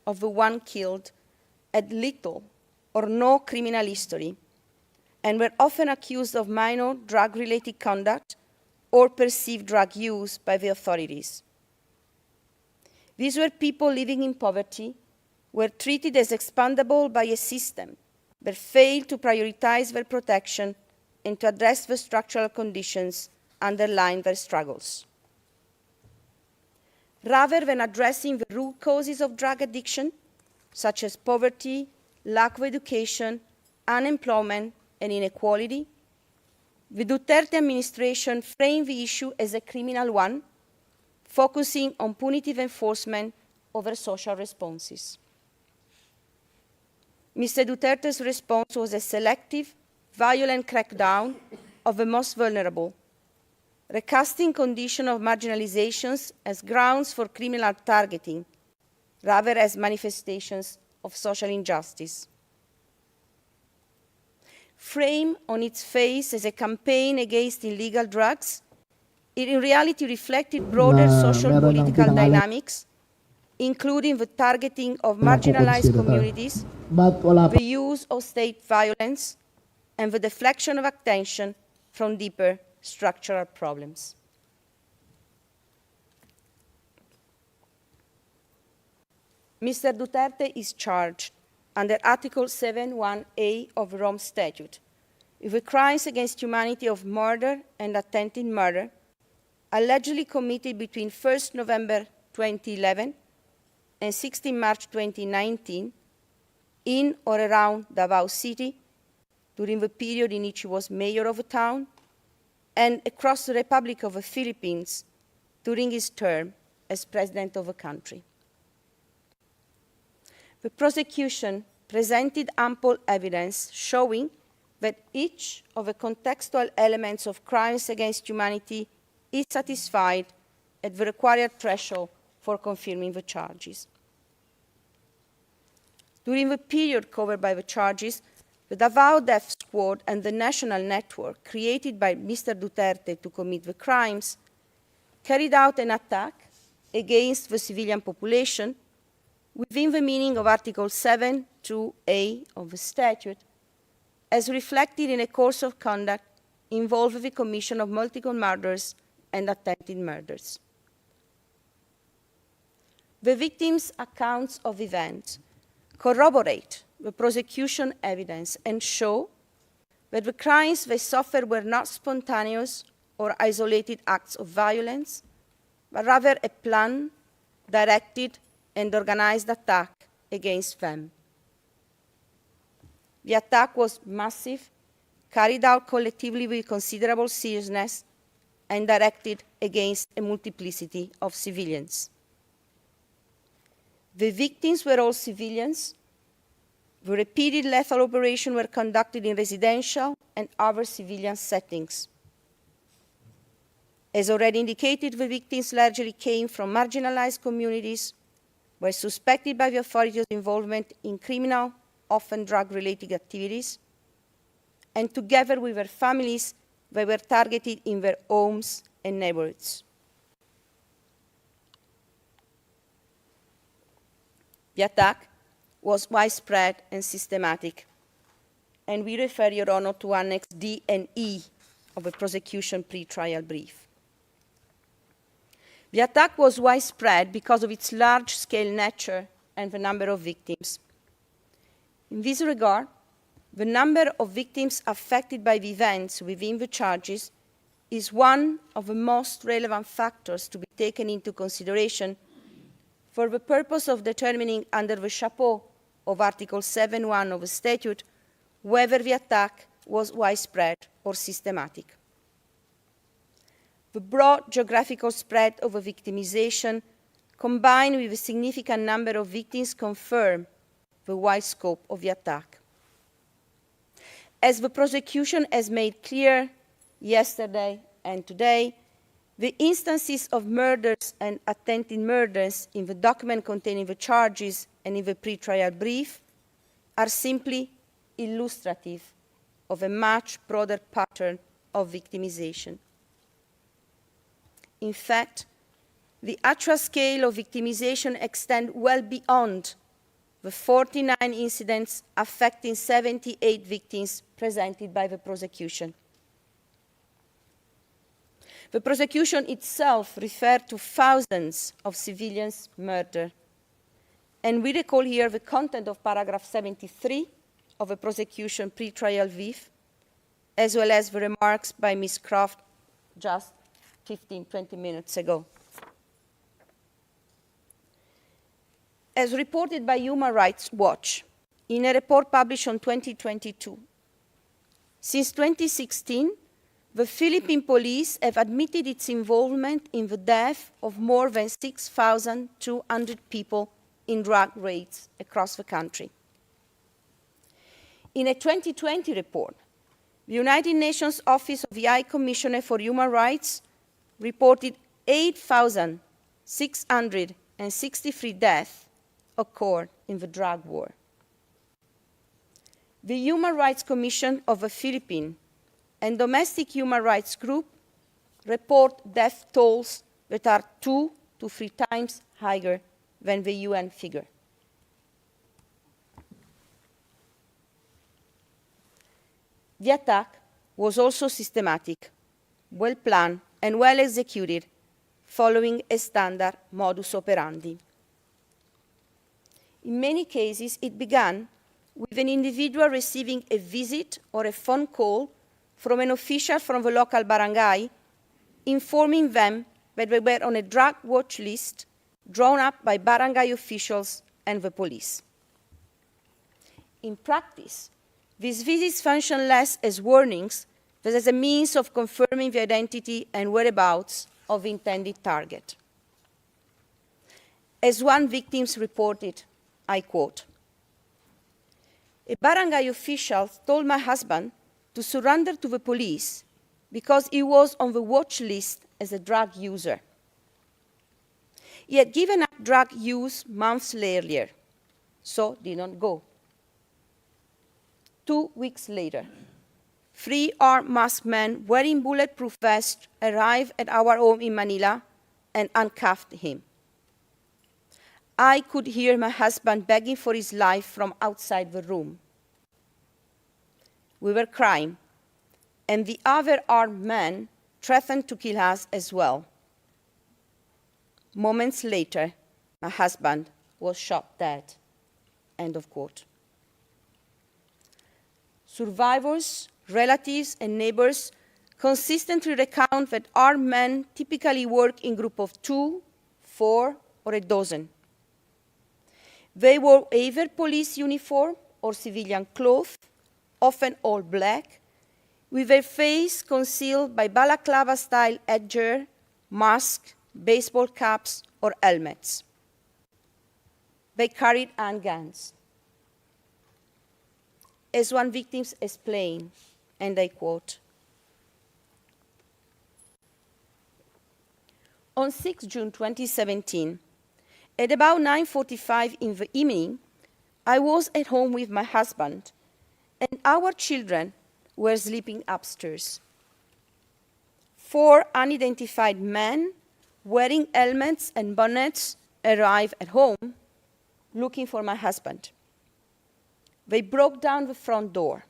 of the one killed had little or no criminal history and were often accused of minor drug-related conduct or perceived drug use by the authorities. These were people living in poverty, were treated as expendable by a system that failed to prioritize their protection and to address the structural conditions underlying their struggles. Rather than addressing the root causes of drug addiction, such as poverty, lack of education, unemployment, and inequality, the Duterte administration framed the issue as a criminal one, focusing on punitive enforcement over social responses. Mr. Duterte's response was a selective, violent crackdown of the most vulnerable, recasting conditions of marginalizations as grounds for criminal targeting, rather as manifestations of social injustice. Framed on its face as a campaign against illegal drugs, it in reality reflected broader social political dynamics, including the targeting of marginalized communities, the use of state violence, and the deflection of attention from deeper structural problems. Mr. Duterte is charged under Article 7(1)(a) of the Rome Statute with the crimes against humanity of murder and attempted murder allegedly committed between 1st November 2011 and 16 March 2019 in or around Davao City during the period in which he was mayor of the town, and across the Republic of the Philippines during his term as president of the country. The prosecution presented ample evidence showing that each of the contextual elements of crimes against humanity is satisfied at the required threshold for confirming the charges. During the period covered by the charges, the Davao Death Squad and the national network created by Mr. Duterte to commit the crimes carried out an attack against the civilian population within the meaning of Article 7(2)(a) of the statute, as reflected in a course of conduct involving the commission of multiple murders and attempted murders. The victims' accounts of events corroborate the prosecution evidence and show that the crimes they suffered were not spontaneous or isolated acts of violence, but rather a planned, directed, and organized attack against them. The attack was massive, carried out collectively with considerable seriousness, and directed against a multiplicity of civilians. The victims were all civilians. The repeated lethal operations were conducted in residential and other civilian settings. As already indicated, the victims largely came from marginalized communities, were suspected by the authorities' involvement in criminal, often drug-related activities, and together with their families, they were targeted in their homes and neighborhoods. The attack was widespread and systematic, and we refer, Your Honor, to Annex D and E of the prosecution pre-trial brief. The attack was widespread because of its large-scale nature and the number of victims. In this regard, the number of victims affected by the events within the charges is one of the most relevant factors to be taken into consideration for the purpose of determining under the chapeau of Article 7(1) of the statute whether the attack was widespread or systematic. The broad geographical spread of the victimization, combined with a significant number of victims, confirm the wide scope of the attack. As the prosecution has made clear yesterday and today, the instances of murders and attempted murders in the document containing the charges and in the pre-trial brief are simply illustrative of a much broader pattern of victimization. In fact, the actual scale of victimization extends well beyond the 49 incidents affecting 78 victims presented by the prosecution. The prosecution itself referred to thousands of civilians murdered. And we recall here the content of paragraph 73 of the prosecution pre-trial brief, as well as the remarks by Ms. Croft just 15, 20 minutes ago. As reported by Human Rights Watch in a report published in 2022, since 2016, the Philippine police have admitted its involvement in the death of more than 6,200 people in drug raids across the country. In a 2020 report, the United Nations Office of the High Commissioner for Human Rights reported 8,663 deaths occurred in the drug war. The Human Rights Commission of the Philippines and domestic human rights group report death tolls that are 2 to 3 times higher than the UN figure. The attack was also systematic, well-planned, and well-executed, following a standard modus operandi. In many cases, it began with an individual receiving a visit or a phone call from an official from the local barangay, informing them that they were on a drug watch list drawn up by barangay officials and the police. In practice, these visits function less as warnings than as a means of confirming the identity and whereabouts of the intended target. As one victim reported, I quote, "A barangay official told my husband to surrender to the police because he was on the watch list as a drug user. He had given up drug use months earlier, so did not go. 2 weeks later, 3 armed masked men wearing bulletproof vests arrived at our home in Manila and handcuffed him. I could hear my husband begging for his life from outside the room. We were crying, and the other armed men threatened to kill us as well. Moments later, my husband was shot dead." End of quote. Survivors, relatives, and neighbors consistently recount that armed men typically work in groups of 2, 4, or a dozen. They wore either police uniform or civilian clothes, often all black, with their face concealed by balaclava-style headgear, masks, baseball caps, or helmets. They carried handguns. As one victim explained, and I quote, "On 6 June 2017, at about 9:45 in the evening, I was at home with my husband, and our children were sleeping upstairs. 4 unidentified men wearing helmets and bonnets arrived at home looking for my husband. They broke down the front door.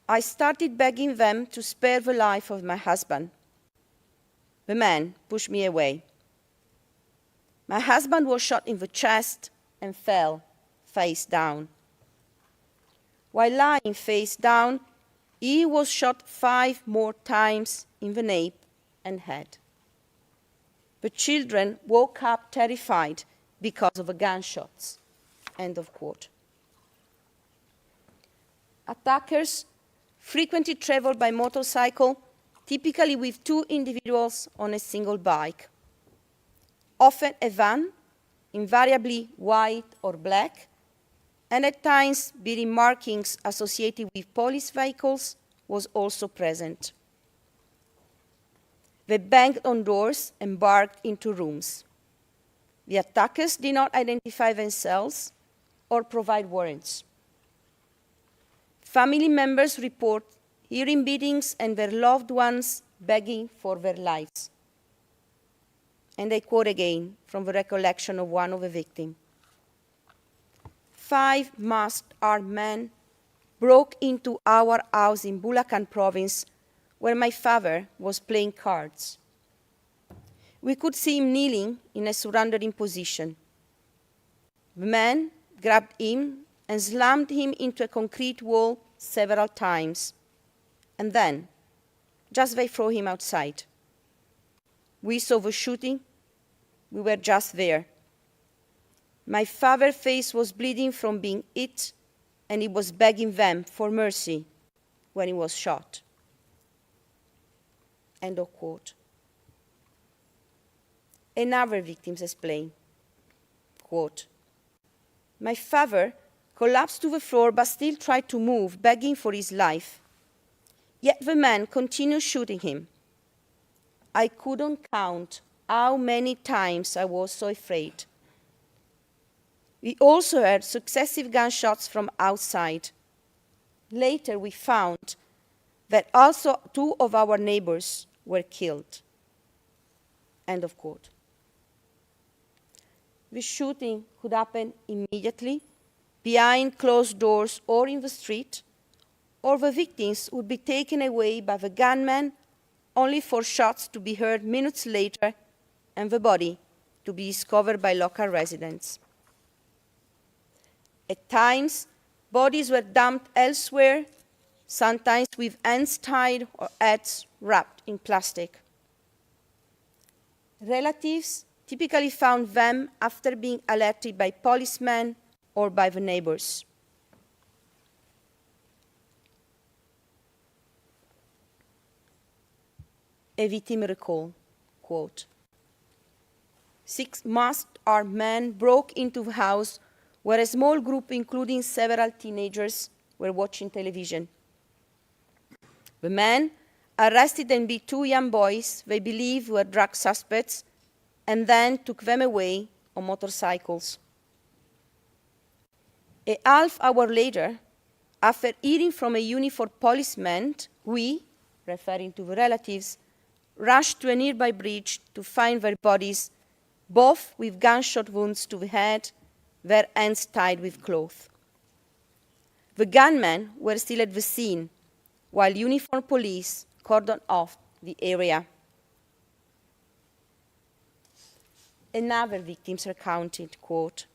I started begging them to spare the life of my husband. The men pushed me away. My husband was shot in the chest and fell face down. While lying face down, he was shot 5 more times in the nape and head. The children woke up terrified because of the gunshots." End of quote. Attackers frequently travel by motorcycle, typically with 2 individuals on a single bike. Often a van, invariably white or black, and at times bearing markings associated with police vehicles was also present. They banged on doors and barged into rooms. The attackers did not identify themselves or provide warrants. Family members report hearing beatings and their loved ones begging for their lives. And I quote again from the recollection of one of the victims. 5 masked armed men broke into our house in Bulacan province, where my father was playing cards. We could see him kneeling in a surrendering position. The men grabbed him and slammed him into a concrete wall several times, and then just they throw him outside. We saw the shooting. We were just there. My father's face was bleeding from being hit, and he was begging them for mercy when he was shot. End of quote. Another victim explained, quote, "My father collapsed to the floor but still tried to move, begging for his life. Yet the men continued shooting him. I couldn't count how many times I was so afraid. We also heard successive gunshots from outside. Later we found that also 2 of our neighbors were killed." End of quote. The shooting could happen immediately, behind closed doors or in the street, or the victims would be taken away by the gunman only for shots to be heard minutes later and the body to be discovered by local residents. At times, bodies were dumped elsewhere, sometimes with hands tied or heads wrapped in plastic. Relatives typically found them after being alerted by policemen or by the neighbors. A victim recalled, quote, "6 masked armed men broke into the house where a small group, including several teenagers, were watching television. The men arrested and beat 2 young boys they believed were drug suspects and then took them away on motorcycles. A half hour later, after hearing from a uniformed policeman, we, referring to the relatives, rushed to a nearby bridge to find their bodies, both with gunshot wounds to the head, their hands tied with cloth. The gunmen were still at the scene, while uniformed police cordoned off the area." Another victim recounted, quote,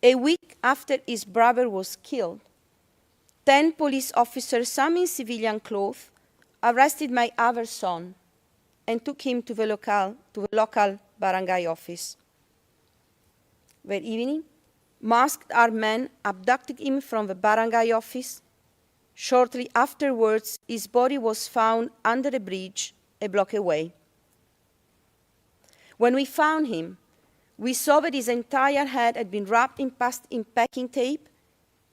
"A week after his brother was killed, 10 police officers, some in civilian clothes, arrested my other son and took him to the local barangay office. That evening, masked armed men abducted him from the barangay office. Shortly afterwards, his body was found under a bridge a block away. When we found him, we saw that his entire head had been wrapped in packing tape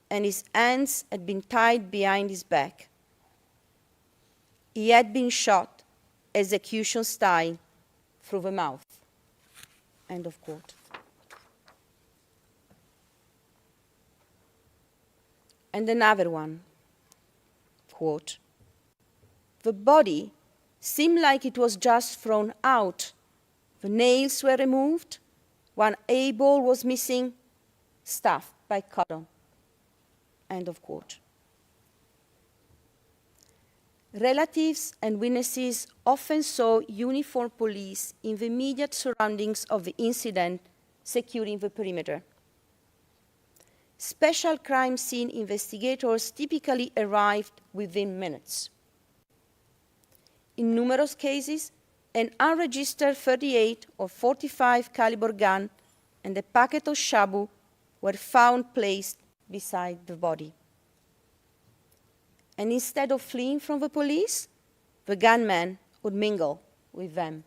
and his hands had been tied behind his back. He had been shot execution style through the mouth." End of quote. And another one, quote, "The body seemed like it was just thrown out. The nails were removed, one eyeball was missing, stuffed by cotton." End of quote. Relatives and witnesses often saw uniformed police in the immediate surroundings of the incident securing the perimeter. Special crime scene investigators typically arrived within minutes. In numerous cases, an unregistered 38 or 45 caliber gun and a packet of shabu were found placed beside the body. And instead of fleeing from the police, the gunman would mingle with them.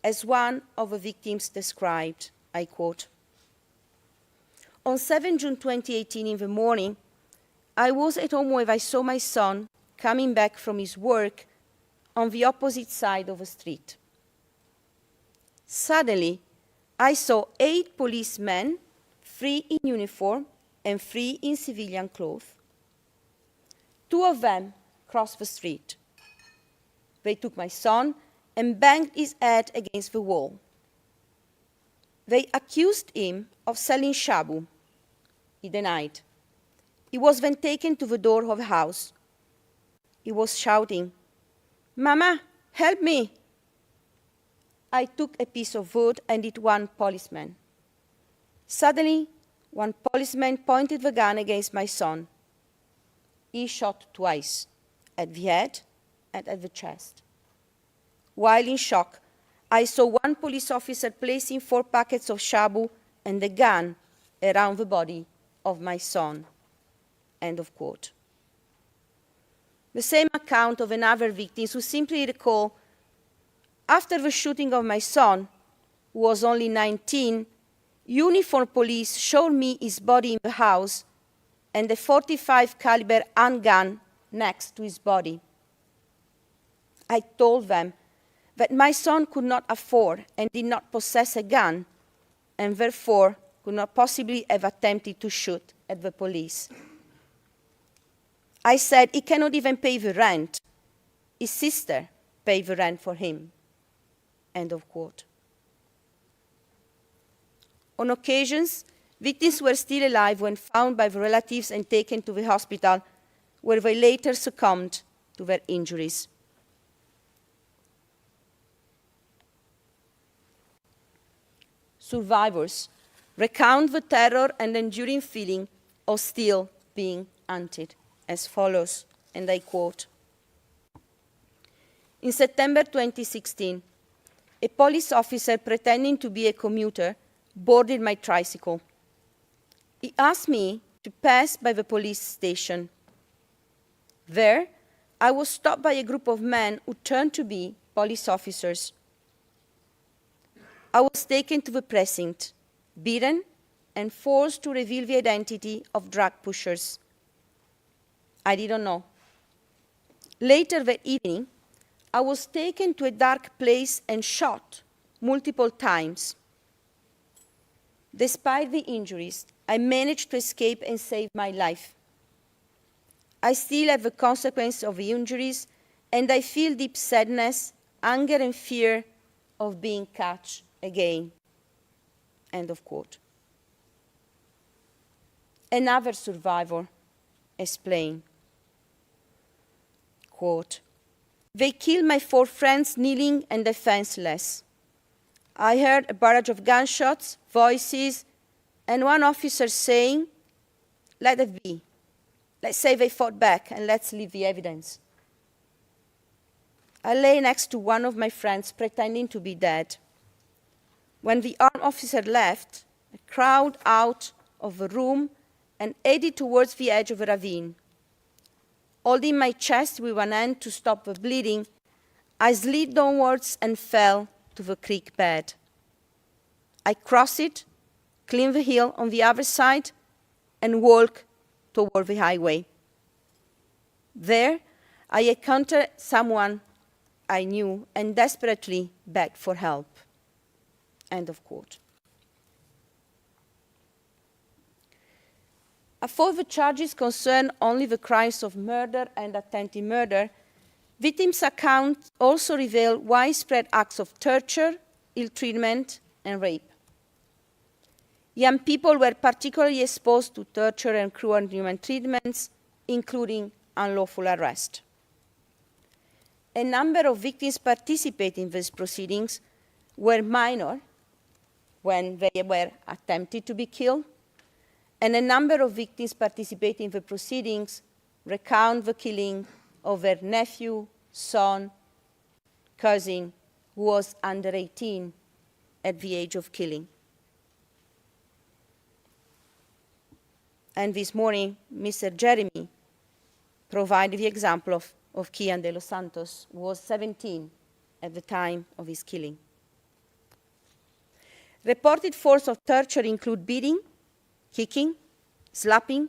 As one of the victims described, I quote, "On 7 June 2018 in the morning, I was at home when I saw my son coming back from his work on the opposite side of the street. Suddenly, I saw 8 policemen, 3 in uniform and 3 in civilian clothes. 2 of them crossed the street. They took my son and banged his head against the wall. They accused him of selling shabu. He denied. He was then taken to the door of the house. He was shouting, "Mama, help me!" I took a piece of wood and hit one policeman. Suddenly, one policeman pointed the gun against my son. He shot twice, at the head and at the chest. While in shock, I saw one police officer placing 4 packets of shabu and the gun around the body of my son. End of quote. The same account of another victim who simply recalled, after the shooting of my son, who was only 19, uniformed police showed me his body in the house and a 45 caliber handgun next to his body. I told them that my son could not afford and did not possess a gun, and therefore could not possibly have attempted to shoot at the police. I said he cannot even pay the rent. His sister paid the rent for him. End of quote. On occasions, victims were still alive when found by the relatives and taken to the hospital, where they later succumbed to their injuries. Survivors recount the terror and enduring feeling of still being hunted as follows, and I quote, "In September 2016, a police officer pretending to be a commuter boarded my tricycle. He asked me to pass by the police station. There, I was stopped by a group of men who turned to be police officers. I was taken to the precinct, beaten, and forced to reveal the identity of drug pushers. I didn't know. Later that evening, I was taken to a dark place and shot multiple times. Despite the injuries, I managed to escape and save my life. I still have the consequence of the injuries, and I feel deep sadness, anger, and fear of being caught again." End of quote. Another survivor explained, quote, "They killed my 4 friends kneeling and defenseless. I heard a barrage of gunshots, voices, and one officer saying, 'Let it be. Let's say they fought back and let's leave the evidence.' I lay next to one of my friends pretending to be dead. When the armed officer left, I crawled out of the room and headed towards the edge of a ravine. Holding my chest with one hand to stop the bleeding, I slid downwards and fell to the creek bed. I crossed it, climbed the hill on the other side, and walked toward the highway. There, I encountered someone I knew and desperately begged for help." End of quote. Although the charges concern only the crimes of murder and attempted murder, victims' accounts also reveal widespread acts of torture, ill treatment, and rape. Young people were particularly exposed to torture and cruel and inhuman treatments, including unlawful arrest. A number of victims participating in these proceedings were minor when they were attempted to be killed, and a number of victims participating in the proceedings recount the killing of their nephew, son, cousin, who was under 18 at the age of killing. And this morning, Mr. Jeremy provided the example of Kian de los Santos, who was 17 at the time of his killing. Reported forms of torture include beating, kicking, slapping,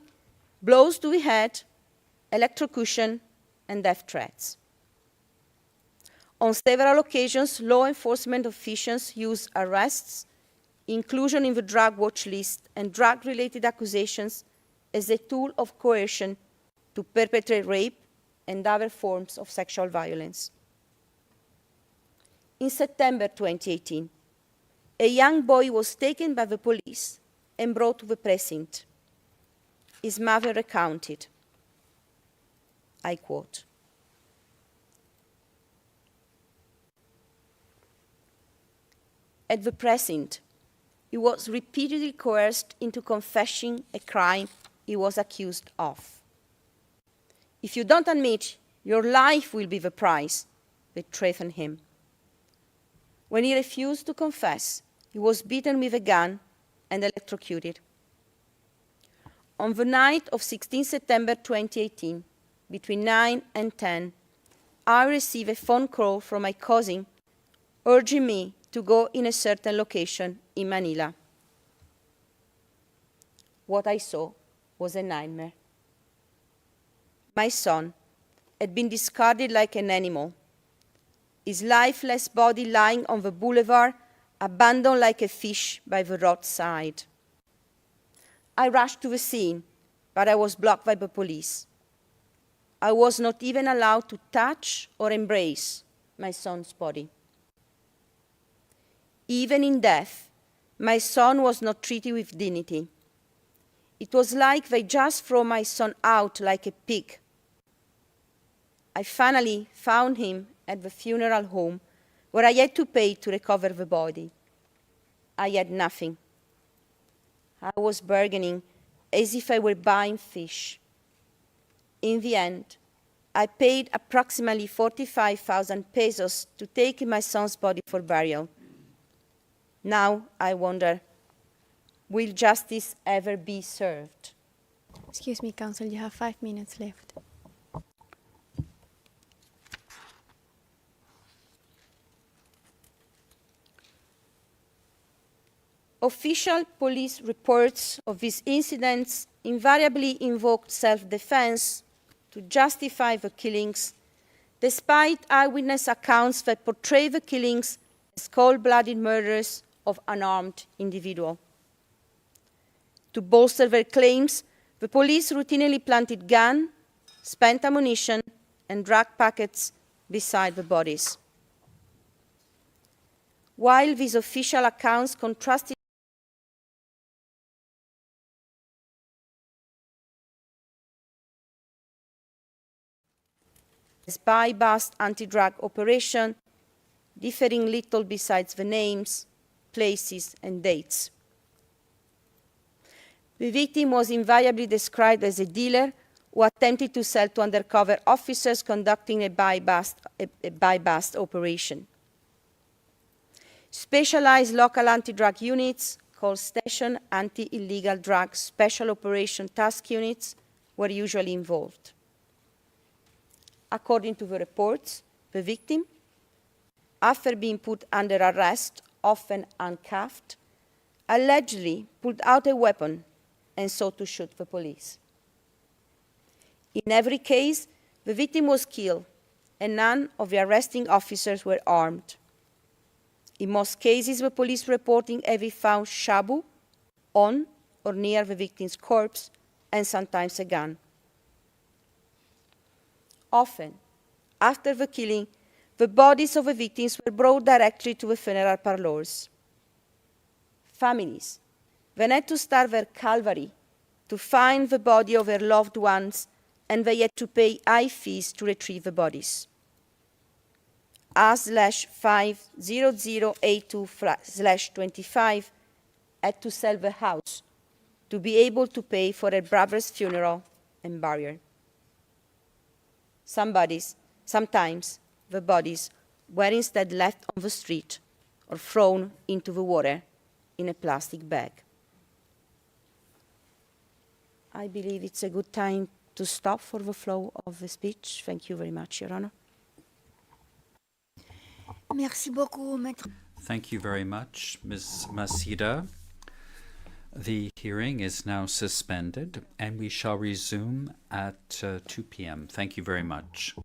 blows to the head, electrocution, and death threats. On several occasions, law enforcement officials used arrests, inclusion in the drug watch list, and drug-related accusations as a tool of coercion to perpetrate rape and other forms of sexual violence. In September 2018, a young boy was taken by the police and brought to the precinct. His mother recounted, I quote, "At the precinct, he was repeatedly coerced into confessing a crime he was accused of. If you don't admit, your life will be the price," they threatened him. When he refused to confess, he was beaten with a gun and electrocuted. On the night of 16 September 2018, between 9 and 10, I received a phone call from my cousin urging me to go in a certain location in Manila. What I saw was a nightmare. My son had been discarded like an animal, his lifeless body lying on the boulevard, abandoned like a fish by the roadside. I rushed to the scene, but I was blocked by the police. I was not even allowed to touch or embrace my son's body. Even in death, my son was not treated with dignity. It was like they just threw my son out like a pig. I finally found him at the funeral home, where I had to pay to recover the body. I had nothing. I was bargaining as if I were buying fish. In the end, I paid approximately 45,000 pesos to take my son's body for burial. Now I wonder, will justice ever be served? Excuse me, Counsel, you have 5 minutes left. Official police reports of these incidents invariably invoked self-defense to justify the killings, despite eyewitness accounts that portray the killings as cold-blooded murders of unarmed individuals. To bolster their claims, the police routinely planted guns, spent ammunition, and drug packets beside the bodies. While these official accounts contrasted as by-bust anti-drug operation, differing little besides the names, places, and dates. The victim was invariably described as a dealer who attempted to sell to undercover officers conducting a buy-bust operation. Specialized local anti-drug units, called Station Anti-Illegal Drug Special Operation Task Units, were usually involved. According to the reports, the victim, after being put under arrest, often uncuffed, allegedly pulled out a weapon and sought to shoot the police. In every case, the victim was killed, and none of the arresting officers were armed. In most cases, the police reporting having found shabu on or near the victim's corpse, and sometimes a gun. Often, after the killing, the bodies of the victims were brought directly to the funeral parlors. Families then had to start their calvary to find the body of their loved ones, and they had to pay high fees to retrieve the bodies. R/50082/25 had to sell the house to be able to pay for her brother's funeral and burial. Sometimes the bodies were instead left on the street or thrown into the water in a plastic bag. I believe it's a good time to stop for the flow of the speech. Thank you very much, Your Honor. Merci beaucoup, Maître. Thank you very much, Ms. Masida. The hearing is now suspended, and we shall resume at 2 p.m. Thank you very much.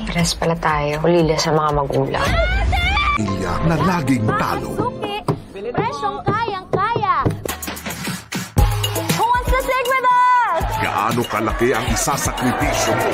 Pares pala tayo, hulila sa mga magulang. Ilya na laging talo. Presyong kayang-kaya. Who wants to sing with us? Gaano kalaki ang isasakripisyo mo